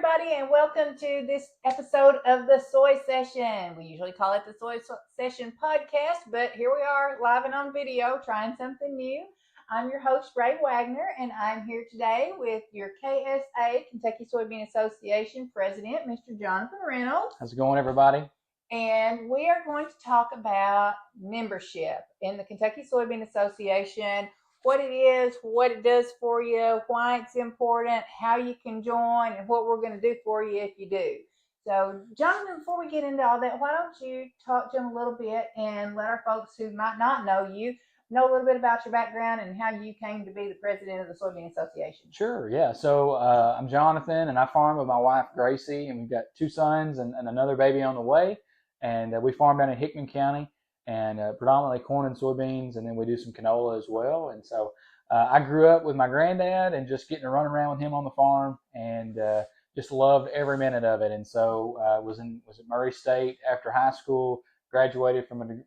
everybody, and welcome to this episode of the Soy Session. We usually call it the Soy Session podcast, but here we are live and on video trying something new. I'm your host, Ray Wagner, and I'm here today with your KSA, Kentucky Soybean Association President, Mr. Jonathan Reynolds. How's it going, everybody? And we are going to talk about membership in the Kentucky Soybean Association, what it is, what it does for you, why it's important, how you can join, and what we're going to do for you if you do. So, Jonathan, before we get into all that, why don't you talk to them a little bit and let our folks who might not know you know a little bit about your background and how you came to be the president of the Soybean Association. Sure, yeah. So I'm Jonathan, and I farm with my wife, Gracie, and we've got two sons and another baby on the way. And we farm down in Hickman County, and predominantly corn and soybeans, and then we do some canola as well. And so I grew up with my granddad and just getting to run around with him on the farm, and just loved every minute of it. And so was at Murray State after high school, graduated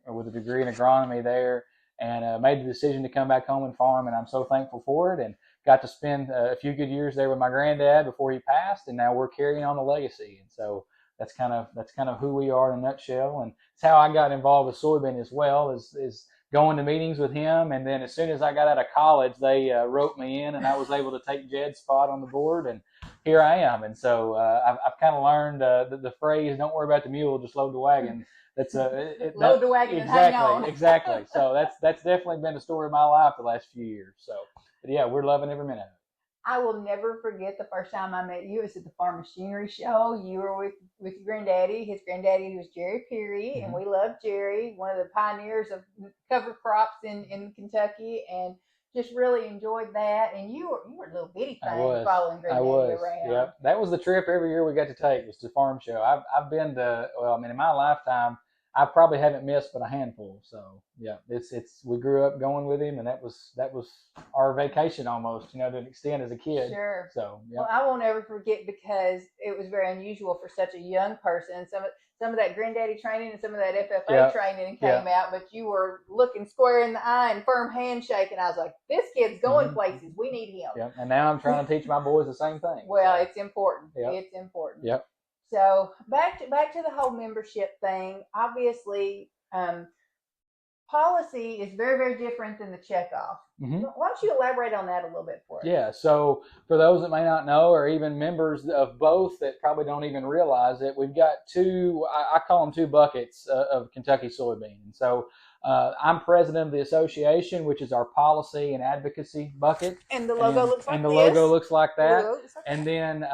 with a degree in agronomy there, and made the decision to come back home and farm. And I'm so thankful for it, and got to spend a few good years there with my granddad before he passed, and now we're carrying on the legacy. And so that's kind of who we are in a nutshell, and it's how I got involved with soybean as well, is going to meetings with him. And then as soon as I got out of college, they wrote me in, and I was able to take Jed's spot on the board, and here I am. And so I've kind of learned the phrase, "Don't worry about the mule, just load the wagon." That's load the wagon and hang on. Exactly. So that's definitely been the story of my life the last few years. So, but yeah, we're loving every minute of it. I will never forget the first time I met you. It was at the Farm Machinery Show. You were with your granddaddy. His granddaddy was Jerry Peary, Mm-hmm. and we love Jerry, one of the pioneers of cover crops in Kentucky, and just really enjoyed that. And you were a little bitty thing following granddaddy around. Yep. That was the trip every year we got to take, was to the farm show. I've been to, well, I mean, in my lifetime, I probably haven't missed but a handful. So yeah, it's we grew up going with him, and that was our vacation almost, to an extent as a kid. Sure. So yeah. Well, I won't ever forget, because it was very unusual for such a young person. Some of that granddaddy training and some of that FFA training came out, but you were looking square in the eye and firm handshake, and I was like, this kid's going places. We need him. Yep. And now I'm trying to teach my boys the same thing. Well, it's important. Yep. It's important. Yep. So back to the whole membership thing. Obviously, policy is very, very different than the checkoff. Mm-hmm. Why don't you elaborate on that a little bit for us? Yeah, so for those that may not know, or even members of both that probably don't even realize it, we've got two, I call them two buckets of Kentucky soybean. And so I'm president of the association, which is our policy and advocacy bucket. And the logo looks like this. And the this. logo looks like that. And then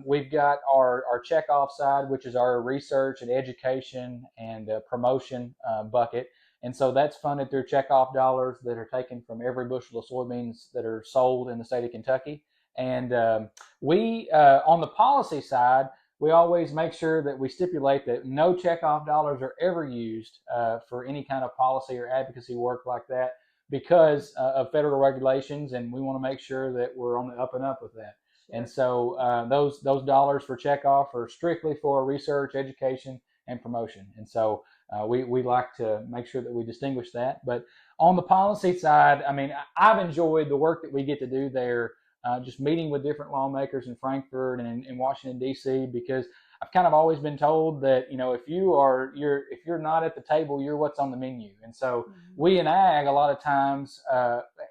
we've got our checkoff side, which is our research and education and promotion bucket. And so that's funded through checkoff dollars that are taken from every bushel of soybeans that are sold in the state of Kentucky. And we, on the policy side, we always make sure that we stipulate that no checkoff dollars are ever used for any kind of policy or advocacy work like that, because of federal regulations, and we want to make sure that we're on the up and up with that. Sure. And so those dollars for checkoff are strictly for research, education, and promotion. And so we like to make sure that we distinguish that. But on the policy side, I mean, I've enjoyed the work that we get to do there, just meeting with different lawmakers in Frankfort and in Washington, D.C., because I've kind of always been told that, if you're not at the table, you're what's on the menu. And so we in ag, a lot of times,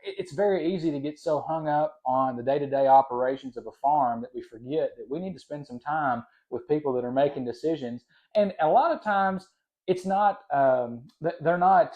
it's very easy to get so hung up on the day-to-day operations of a farm that we forget that we need to spend some time with people that are making decisions. And a lot of times, it's not they're not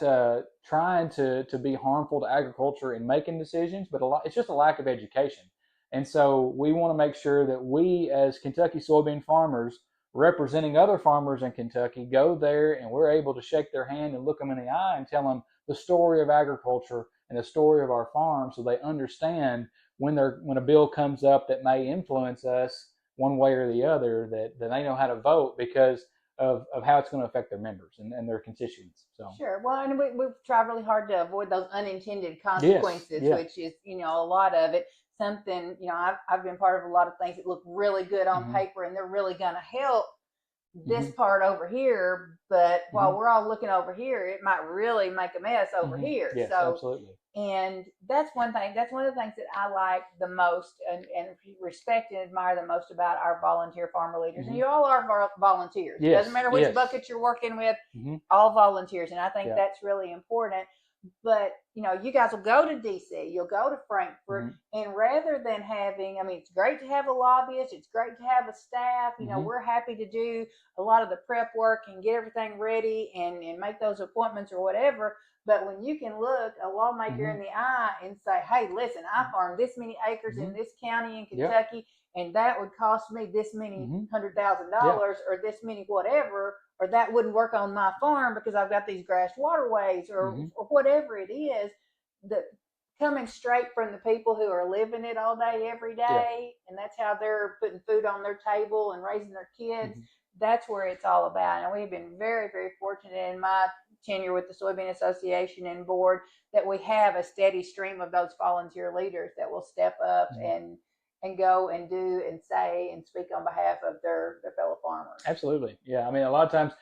trying to be harmful to agriculture in making decisions, but it's just a lack of education. And so we want to make sure that we, as Kentucky soybean farmers representing other farmers in Kentucky, go there and we're able to shake their hand and look them in the eye and tell them the story of agriculture and the story of our farm, so they understand when a bill comes up that may influence us one way or the other, that they know how to vote because of how it's going to affect their members and their constituents. So sure. Well, and we've tried really hard to avoid those unintended consequences, which is, a lot of it. Something, I've been part of a lot of things that look really good on paper, and they're really going to help this part over here, but while we're all looking over here, it might really make a mess over here. Yes, So absolutely. and that's one thing. That's one of the things that I like the most and respect and admire the most about our volunteer farmer leaders. And you all are volunteers. Yes, It doesn't matter which yes. bucket you're working with, all volunteers. And I think Yeah. that's really important. But, you know, you guys will go to DC, you'll go to Frankfurt, and rather than having, I mean, it's great to have a lobbyist, it's great to have a staff. You know, we're happy to do a lot of the prep work and get everything ready and make those appointments or whatever. But when you can look a lawmaker in the eye and say, hey, listen, I farm this many acres in this county in Kentucky, and that would cost me this many $100,000 or this many whatever, or that wouldn't work on my farm because I've got these grass waterways or whatever it is, that coming straight from the people who are living it all day, every day, and that's how they're putting food on their table and raising their kids. That's where it's all about. And we've been very, very fortunate in my tenure with the Soybean Association and board that we have a steady stream of those volunteer leaders that will step up and go and do and say and speak on behalf of their fellow farmers. Absolutely. Yeah. I mean, a lot of times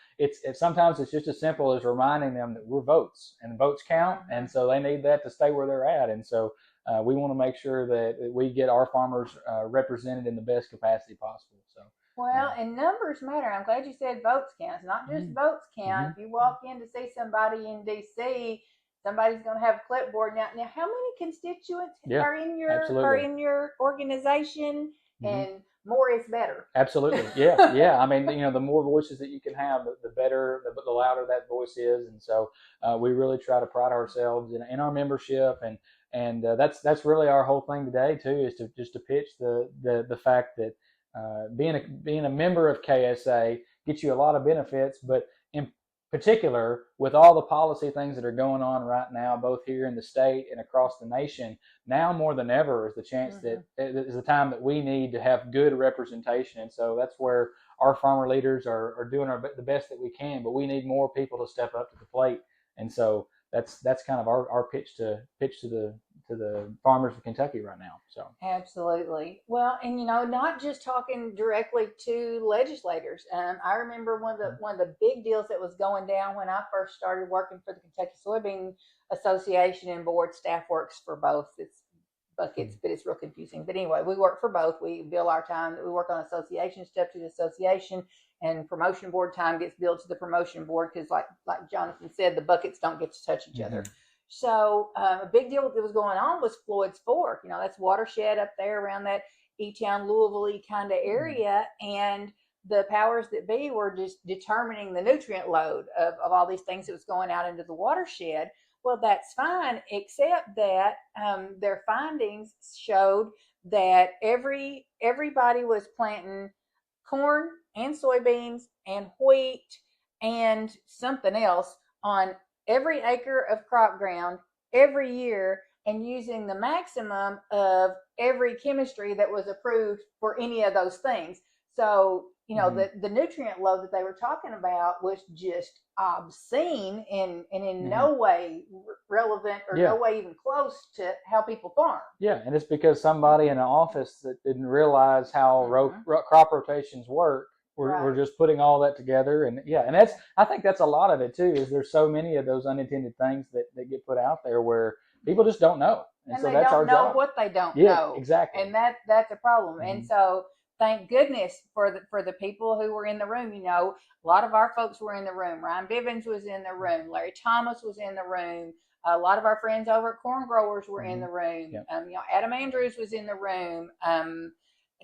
sometimes it's just as simple as reminding them that we're votes and votes count. And so they need that to stay where they're at. And so we want to make sure that we get our farmers represented in the best capacity possible. So. Well, and numbers matter. I'm glad you said votes count. It's not just votes count. If you walk in to see somebody in D.C., somebody's going to have a clipboard. Now, how many constituents are in your organization? And more is better. Absolutely. Yeah. Yeah. I mean, you know, the more voices that you can have, the better, the louder that voice is. And so we really try to pride ourselves in our membership. And that's really our whole thing today, too, is to just to pitch the fact that being a member of KSA gets you a lot of benefits, but in particular, with all the policy things that are going on right now, both here in the state and across the nation, now more than ever is the chance that is the time that we need to have good representation. And so that's where our farmer leaders are doing the best that we can, but we need more people to step up to the plate. And so that's kind of our pitch to the farmers of Kentucky right now. So absolutely. Well, and you know, not just talking directly to legislators. I remember one of the big deals that was going down when I first started working for the Kentucky Soybean Association and board. Staff works for both. It's buckets, but it's real confusing. But anyway, we work for both. We bill our time that we work on association stuff to the association, and promotion board time gets billed to the promotion board because, like Jonathan said, the buckets don't get to touch each other. So a big deal that was going on was Floyd's Fork. You know, that's watershed up there around that E-Town, Louisville kind of area. And the powers that be were just determining the nutrient load of all these things that was going out into the watershed. Well, that's fine, except that their findings showed that everybody was planting corn and soybeans and wheat and something else on every acre of crop ground every year, and using the maximum of every chemistry that was approved for any of those things. So, you know, the nutrient load that they were talking about was just obscene and in no way relevant or no way even close to how people farm. Yeah, and it's because somebody in an office that didn't realize how crop rotations work. We're just putting all that together, and I think that's a lot of it too. Is there's so many of those unintended things that get put out there where people just don't know, and so they that's don't our know job. what they don't know. Exactly, and that's a problem. And so, thank goodness for the people who were in the room. You know, a lot of our folks were in the room. Ryan Bivens was in the room. Larry Thomas was in the room. A lot of our friends over at Corn Growers were in the room. You know, Adam Andrews was in the room.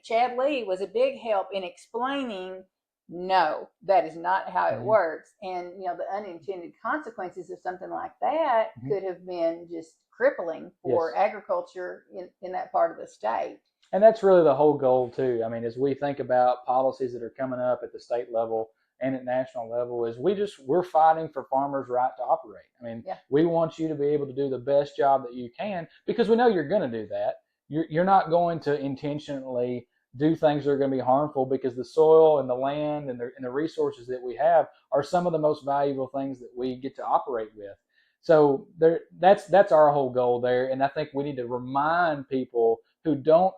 Chad Lee was a big help in explaining, no, that is not how it works. And, you know, the unintended consequences of something like that could have been just crippling for agriculture in that part of the state. And that's really the whole goal too. I mean, as we think about policies that are coming up at the state level and at national level, is we're fighting for farmers' right to operate. I mean, we want you to be able to do the best job that you can, because we know you're going to do that. You're not going to intentionally do things that are going to be harmful, because the soil and the land and the resources that we have are some of the most valuable things that we get to operate with. So that's our whole goal there. And I think we need to remind people who don't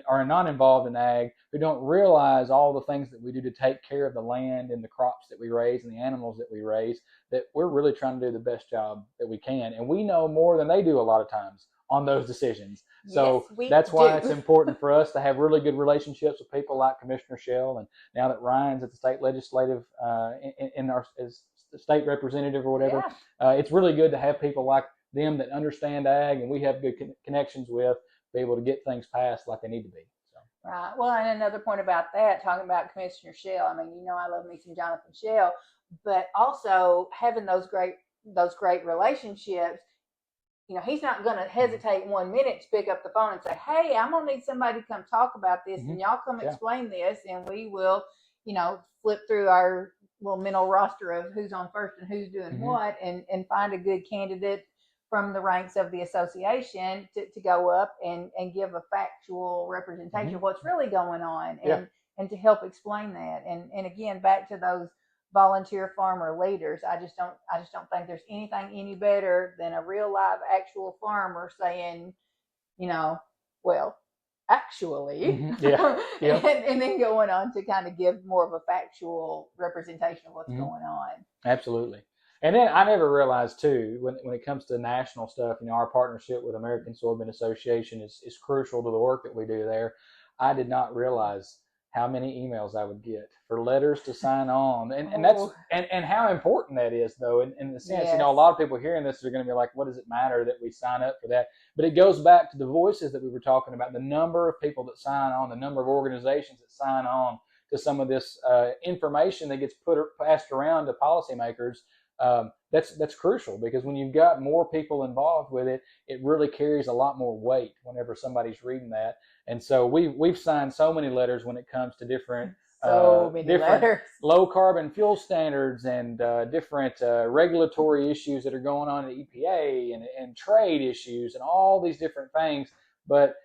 are not involved in ag, who don't realize all the things that we do to take care of the land and the crops that we raise and the animals that we raise, that we're really trying to do the best job that we can. And we know more than they do a lot of times on those decisions. So yes, that's why it's important for us to have really good relationships with people like Commissioner Shell, and now that Ryan's at the state legislative in our as state representative or whatever, it's really good to have people like them that understand ag and we have good connections with, be able to get things passed like they need to be. So. Right. Well, and another point about that, talking about Commissioner Shell, I mean, I love me some Jonathan Shell, but also having those great relationships. He's not going to hesitate 1 minute to pick up the phone and say, hey, I'm going to need somebody to come talk about this, and y'all come explain this, and we will, flip through our little mental roster of who's on first and who's doing what, and find a good candidate from the ranks of the association to go up and give a factual representation of what's really going on, and to help explain that. And again, back to those volunteer farmer leaders, I just don't think there's anything any better than a real live actual farmer saying, well, actually, and then going on to kind of give more of a factual representation of what's going on. Absolutely. And then I never realized too, when it comes to national stuff, our partnership with American Soybean Association is crucial to the work that we do there. I did not realize how many emails I would get for letters to sign on, and that's and how important that is, though. In the sense, a lot of people hearing this are going to be like, "What does it matter that we sign up for that?" But it goes back to the voices that we were talking about, the number of people that sign on, the number of organizations that sign on to some of this information that gets passed around to policymakers. That's crucial, because when you've got more people involved with it, it really carries a lot more weight whenever somebody's reading that. And so we've signed so many letters when it comes to different low carbon fuel standards and different regulatory issues that are going on at EPA and trade issues and all these different things. But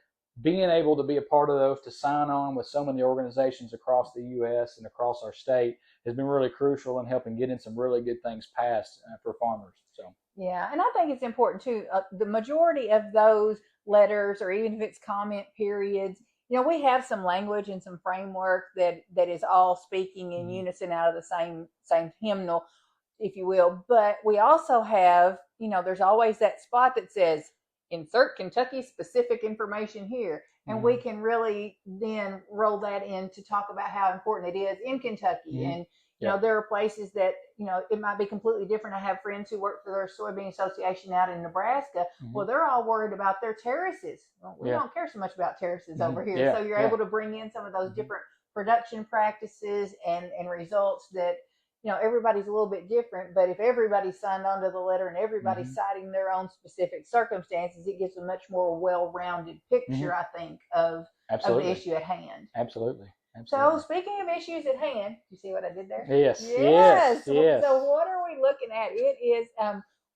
being able to be a part of those, to sign on with so many organizations across the U.S. and across our state, has been really crucial in helping getting some really good things passed for farmers. So yeah, and I think it's important too. The majority of those letters, or even if it's comment periods, we have some language and some framework that is all speaking in unison out of the same hymnal, if you will. But we also have, there's always that spot that says, insert Kentucky specific information here. And we can really then roll that in to talk about how important it is in Kentucky. And, there are places that, it might be completely different. I have friends who work for their soybean association out in Nebraska. Well, they're all worried about their terraces. Well, we don't care so much about terraces over here. So you're able to bring in some of those different production practices and results that, everybody's a little bit different, but if everybody signed onto the letter and everybody's citing their own specific circumstances, it gives a much more well-rounded picture, I think, of the issue at hand. Absolutely. So speaking of issues at hand, you see what I did there? Yes. So what are we looking at? It is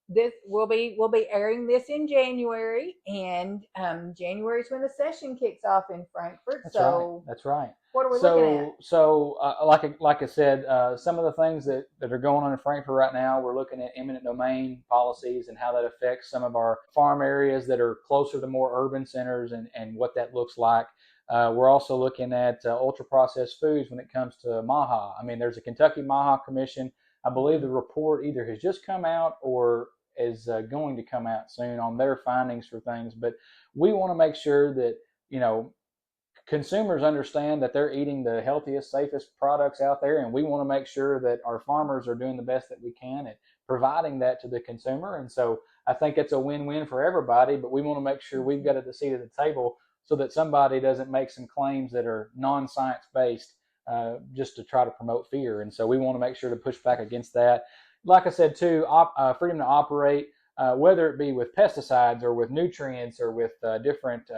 this we'll be airing this in January, and January is when the session kicks off in Frankfort. That's right. What are we looking at? So, like I said, some of the things that are going on in Frankfort right now, we're looking at eminent domain policies and how that affects some of our farm areas that are closer to more urban centers, and what that looks like. We're also looking at ultra-processed foods when it comes to MAHA. I mean, there's a Kentucky MAHA Commission. I believe the report either has just come out or is going to come out soon on their findings for things. But we want to make sure that, consumers understand that they're eating the healthiest, safest products out there, and we want to make sure that our farmers are doing the best that we can at providing that to the consumer. And so I think it's a win-win for everybody, but we want to make sure we've got a seat at the table so that somebody doesn't make some claims that are non-science based just to try to promote fear. And so we want to make sure to push back against that. Like I said too, freedom to operate, whether it be with pesticides or with nutrients or with different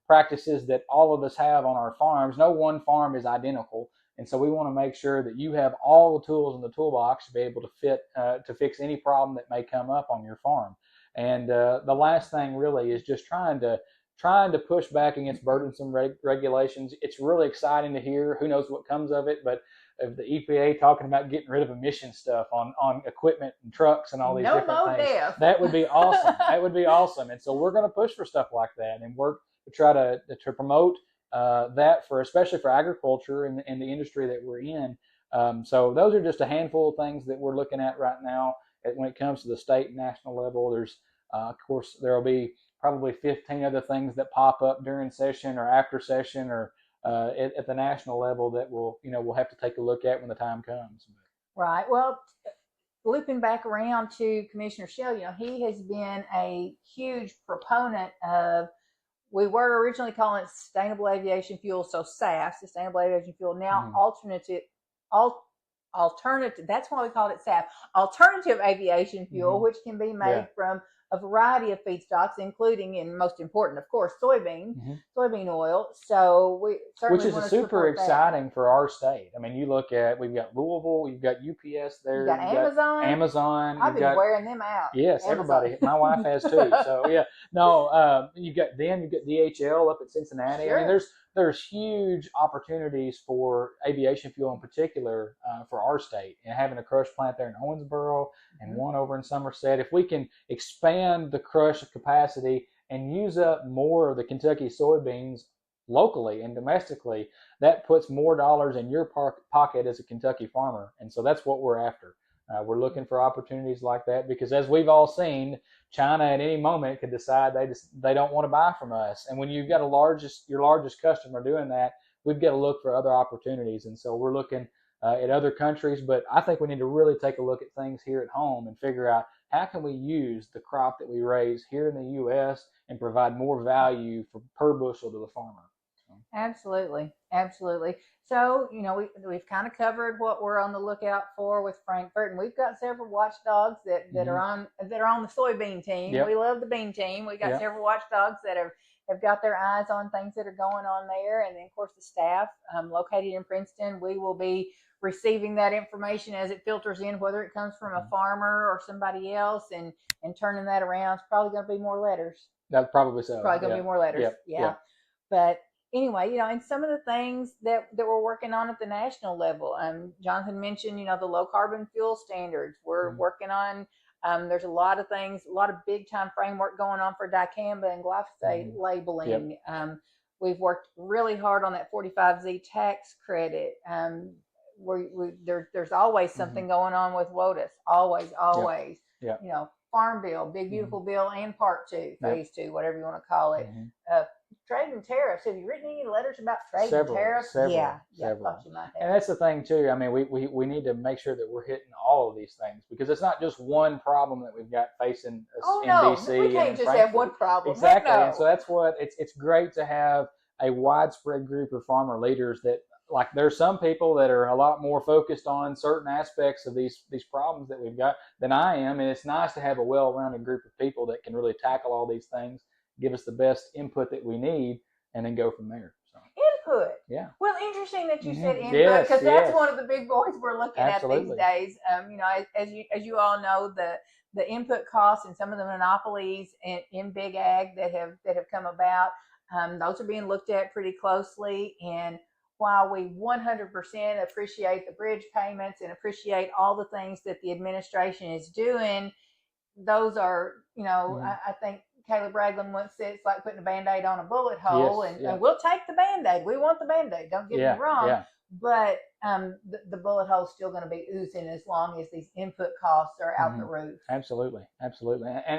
practices that all of us have on our farms. No one farm is identical, and so we want to make sure that you have all the tools in the toolbox to be able to fix any problem that may come up on your farm. And the last thing really is just trying to push back against burdensome regulations. It's really exciting to hear. Who knows what comes of it, but of the EPA talking about getting rid of emission stuff on equipment and trucks and all these different things. That would be awesome. That would be awesome. And so we're going to push for stuff like that and work to try to promote that for especially for agriculture and the industry that we're in. So those are just a handful of things that we're looking at right now. When it comes to the state and national level, there's of course there will be probably 15 other things that pop up during session or after session or at the national level that we'll have to take a look at when the time comes. Right. Well, looping back around to Commissioner Shell, he has been a huge proponent of. We were originally calling it sustainable aviation fuel, so SAF, sustainable aviation fuel. Now alternative. That's why we called it SAF, alternative aviation fuel, which can be made from a variety of feedstocks, including, and most important, of course, soybean oil. So we certainly which is super exciting for our state. I mean, you look at, we've got Louisville, you've got UPS there, you've got Amazon. I've been wearing them out. Yes, Amazon. Everybody. My wife has too. So yeah, no, you've got DHL up at Cincinnati. Sure. I mean, there's huge opportunities for aviation fuel in particular for our state, and having a crush plant there in Owensboro and one over in Somerset. If we can expand the crush capacity and use up more of the Kentucky soybeans locally and domestically, that puts more dollars in your pocket as a Kentucky farmer. And so that's what we're after. We're looking for opportunities like that because, as we've all seen, China at any moment could decide they don't want to buy from us. And when you've got your largest customer doing that, we've got to look for other opportunities. And so we're looking at other countries, but I think we need to really take a look at things here at home and figure out how can we use the crop that we raise here in the U.S. and provide more value per bushel to the farmer. Absolutely. So, we've kind of covered what we're on the lookout for with Frankfort, and we've got several watchdogs that are on the soybean team. Yep. We love the bean team. We got several watchdogs that have got their eyes on things that are going on there, and then of course the staff located in Princeton. We will be receiving that information as it filters in, whether it comes from a farmer or somebody else, and turning that around. It's probably going to be more letters. That's probably so. Probably going to be more letters. Yeah. But anyway, and some of the things that we're working on at the national level, Jonathan mentioned, the low carbon fuel standards. We're working on, there's a lot of things, a lot of big time framework going on for dicamba and glyphosate labeling. We've worked really hard on that 45Z tax credit. There's always something going on with WOTUS. Always. Farm Bill, Big Beautiful Bill, and Part 2, Phase 2, whatever you want to call it. Trade and tariffs. Have you written any letters about trade and tariffs? Several. And that's the thing too. I mean, we need to make sure that we're hitting all of these things because it's not just one problem that we've got facing us in DC. We can't just have one problem. Exactly. And so that's what it's great to have a widespread group of farmer leaders that, like, there's some people that are a lot more focused on certain aspects of these problems that we've got than I am, and it's nice to have a well-rounded group of people that can really tackle all these things, give us the best input that we need, and then go from there. So. Input. Yeah. Well, interesting that you said input because that's one of the big boys we're looking at these days. As you all know, the input costs and some of the monopolies in big ag that have come about, those are being looked at pretty closely. And while we 100% appreciate the bridge payments and appreciate all the things that the administration is doing, those are, I think Caleb Ragland once said it's like putting a Band-Aid on a bullet hole, and we'll take the Band-Aid. We want the Band-Aid. Don't get me wrong. Yeah. But the bullet hole is still going to be oozing as long as these input costs are out the roof. Absolutely.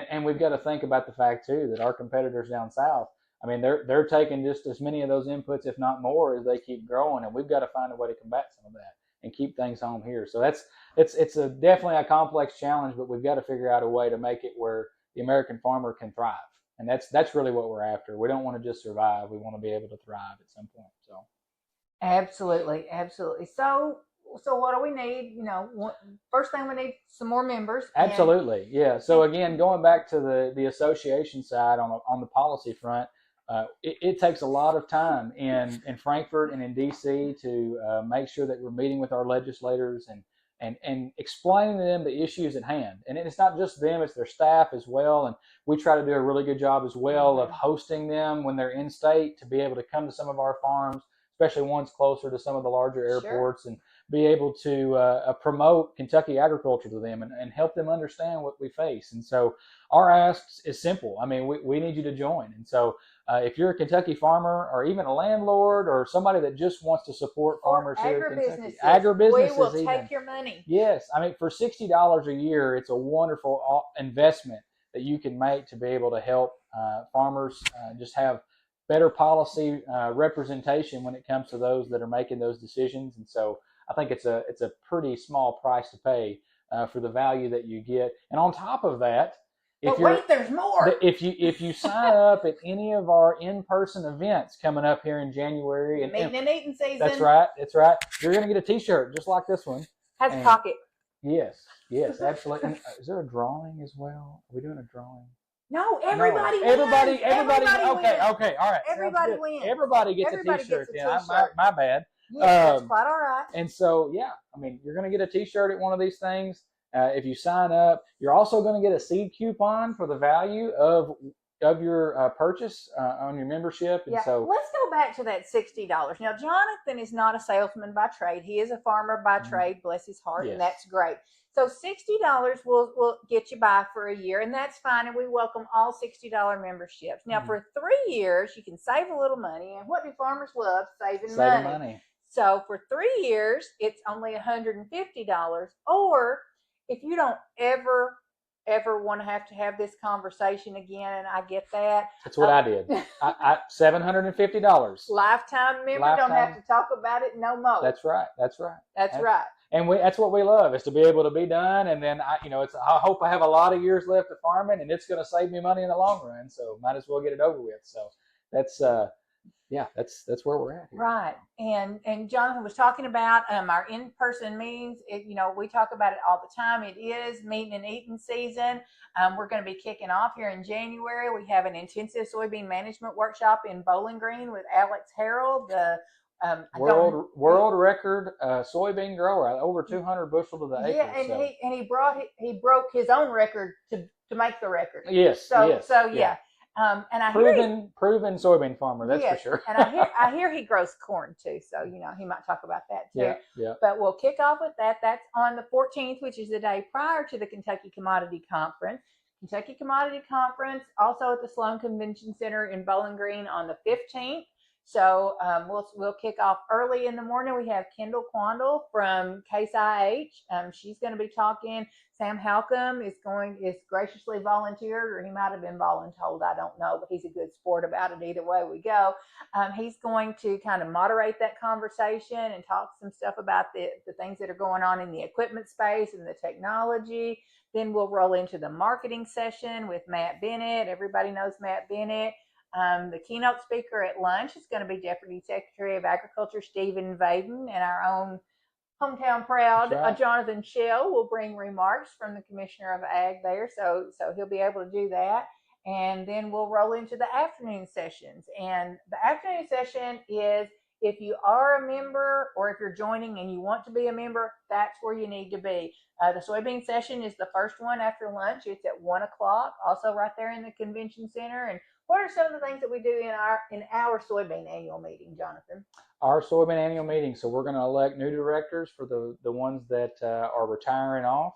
And we've got to think about the fact too that our competitors down south, I mean, they're taking just as many of those inputs, if not more, as they keep growing, and we've got to find a way to combat some of that and keep things home here. So it's definitely a complex challenge, but we've got to figure out a way to make it where the American farmer can thrive, and that's really what we're after. We don't want to just survive; we want to be able to thrive at some point. So, absolutely. So what do we need? First thing we need some more members. Absolutely, yeah. So again, going back to the association side on the policy front. It takes a lot of time in Frankfort and in DC to make sure that we're meeting with our legislators and explaining to them the issues at hand. And it's not just them, it's their staff as well. And we try to do a really good job as well of hosting them when they're in state to be able to come to some of our farms, especially ones closer to some of the larger airports, and be able to promote Kentucky agriculture to them and help them understand what we face. And so our ask is simple. I mean, we need you to join. And so if you're a Kentucky farmer or even a landlord or somebody that just wants to support farmers here in Kentucky, agribusinesses, we will take your money. Yes, I mean, for $60 a year, it's a wonderful investment that you can make to be able to help farmers just have better policy representation when it comes to those that are making those decisions. And so I think it's a pretty small price to pay for the value that you get. And on top of that, there's more. If you sign up at any of our in-person events coming up here in January, Meeting and eating season. That's right. You're going to get a T-shirt just like this one. Has a pocket. Yes, absolutely. And is there a drawing as well? Are we doing a drawing? No, everybody wins. Everybody. Okay, all right. Everybody wins. Everybody gets a T-shirt. My bad. Yes, that's quite all right. And so, yeah, I mean, you're going to get a T-shirt at one of these things. If you sign up, you're also going to get a seed coupon for the value of your purchase on your membership. And so let's go back to that $60. Now, Jonathan is not a salesman by trade. He is a farmer by trade, bless his heart, and that's great. So $60 will get you by for a year, and that's fine, and we welcome all $60 memberships. Now, for 3 years, you can save a little money, and what do farmers love? Saving money. So for 3 years, it's only $150, or if you don't ever want to have this conversation again, and I get that. That's what I did. I $750. Lifetime member, don't have to talk about it no more. That's right. That's right. And that's what we love, is to be able to be done. And then I hope I have a lot of years left of farming, and it's going to save me money in the long run. So might as well get it over with. So that's where we're at here. Right. And Jonathan was talking about our in-person meetings. We talk about it all the time. It is meeting and eating season. We're going to be kicking off here in January. We have an intensive soybean management workshop in Bowling Green with Alex Harrell, the world record soybean grower, over 200 bushel to the acre. Yeah, and he broke his own record to make the record. Yes. Yeah. And I proven soybean farmer, that's for sure. And I hear he grows corn too, so he might talk about that too. Yeah. But we'll kick off with that. That's on the 14th, which is the day prior to the Kentucky Commodity Conference. Kentucky Commodity Conference also at the Sloan Convention Center in Bowling Green on the 15th. So we'll kick off early in the morning. We have Kendall Quandle from Case IH. She's going to be talking. Sam Halcomb is graciously volunteered, or he might have been voluntold. I don't know, but he's a good sport about it either way we go. He's going to kind of moderate that conversation and talk some stuff about the things that are going on in the equipment space and the technology. Then we'll roll into the marketing session with Matt Bennett. Everybody knows Matt Bennett. The keynote speaker at lunch is going to be Deputy Secretary of Agriculture Stephen Vaden, and our own hometown proud Jonathan Shell will bring remarks from the Commissioner of Ag there, so he'll be able to do that. And then we'll roll into the afternoon sessions. And the afternoon session is, if you are a member or if you're joining and you want to be a member, that's where you need to be. The soybean session is the first one after lunch. It's at 1:00, also right there in the convention center. And what are some of the things that we do in our soybean annual meeting, Jonathan? Our soybean annual meeting. So we're going to elect new directors for the ones that are retiring off.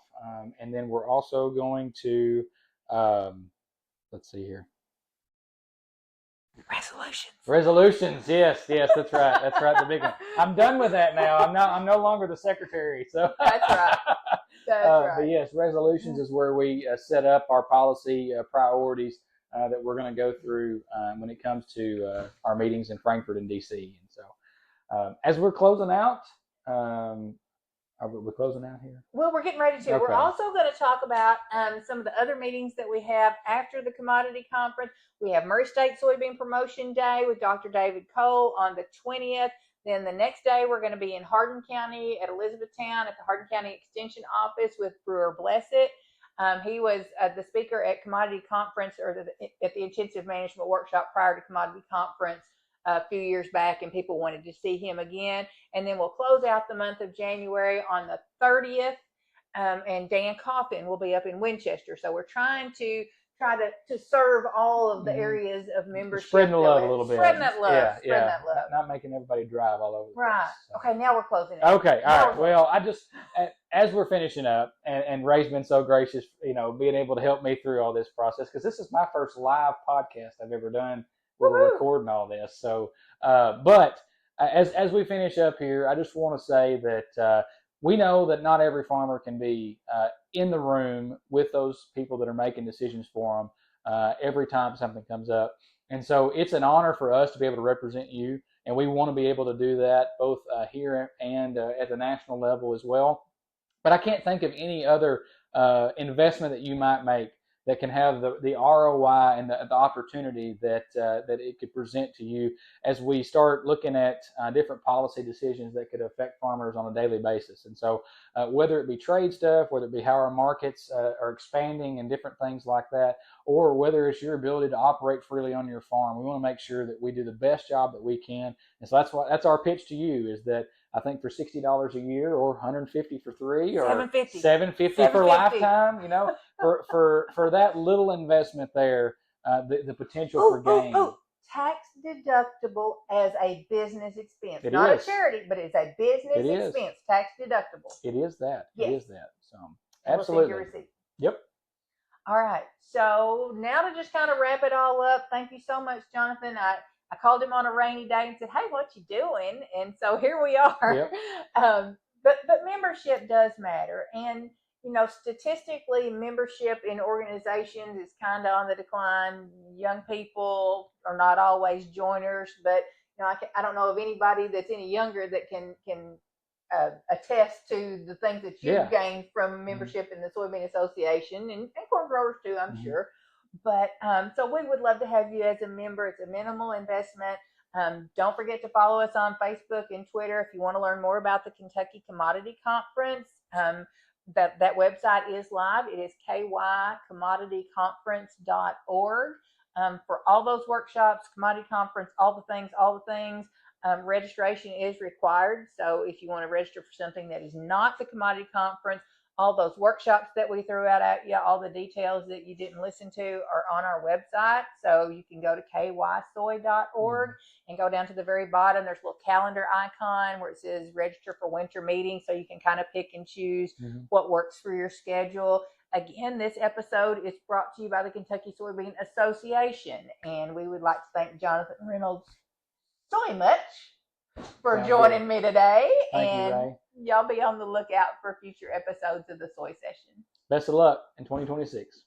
And then we're also going to, let's see here. Resolutions. Yes, that's right. That's right. The big one. I'm done with that now. I'm no longer the secretary. So that's right. But yes, resolutions is where we set up our policy priorities that we're going to go through when it comes to our meetings in Frankfort and DC. And so, as we're closing out, are we closing out here? Well, we're getting ready to. Okay. We're also going to talk about some of the other meetings that we have after the commodity conference. We have Murray State Soybean Promotion Day with Dr. David Cole on the 20th. Then the next day, we're going to be in Hardin County at Elizabethtown at the Hardin County Extension Office with Brewer Blessett. He was the speaker at Commodity Conference, or at the Intensive Management Workshop prior to Commodity Conference a few years back, and people wanted to see him again. And then we'll close out the month of January on the 30th, and Dan Coffin will be up in Winchester. So we're trying to try to serve all of the Mhm. areas of membership. Spreading the love a little bit. Spreading that love. Yeah, Spreading yeah. that love. Not making everybody drive all over the Right. place. So. Okay, now we're closing it. Okay, all Now right. Well, I just, as we're finishing up, and Ray's been so gracious, being able to help me through all this process, because this is my first live podcast I've ever done where we're recording all this. So, but as we finish up here, I just want to say that we know that not every farmer can be in the room with those people that are making decisions for them every time something comes up. And so it's an honor for us to be able to represent you. And we want to be able to do that both here and at the national level as well. But I can't think of any other investment that you might make that can have the ROI and the opportunity that it could present to you as we start looking at different policy decisions that could affect farmers on a daily basis. And so whether it be trade stuff, whether it be how our markets are expanding and different things like that, or whether it's your ability to operate freely on your farm, we want to make sure that we do the best job that we can. And so that's our pitch to you, is that I think for $60 a year, or $150 for 3, or $750 for lifetime, for that little investment there, the potential for gain. Tax deductible as a business expense, It not is. a charity, but it's a business expense. Tax deductible. It is that. Yes. It is that. So absolutely. We'll send your receipt. Yep. All right. So now to just kind of wrap it all up, thank you so much, Jonathan. I called him on a rainy day and said, "Hey, what you doing?" And so here we are. Yep. But membership does matter, and statistically, membership in organizations is kind of on the decline. Young people are not always joiners, but I don't know of anybody that's any younger that can attest to the things that you've gained from membership in the Soybean Association and corn growers too, I'm sure. But so we would love to have you as a member. It's a minimal investment. Don't forget to follow us on Facebook and Twitter if you want to learn more about the Kentucky Commodity Conference. That website is live. It is kycommodityconference.org. For all those workshops, commodity conference, all the things, registration is required. So if you want to register for something that is not the commodity conference, all those workshops that we threw out at you, all the details that you didn't listen to are on our website. So you can go to kysoy.org and go down to the very bottom. There's a little calendar icon where it says register for winter meetings. So you can kind of pick and choose what works for your schedule. Again, this episode is brought to you by the Kentucky Soybean Association. And we would like to thank Jonathan Reynolds so much for joining me today. Thank you, Ray. Y'all be on the lookout for future episodes of the Soy Session. Best of luck in 2026.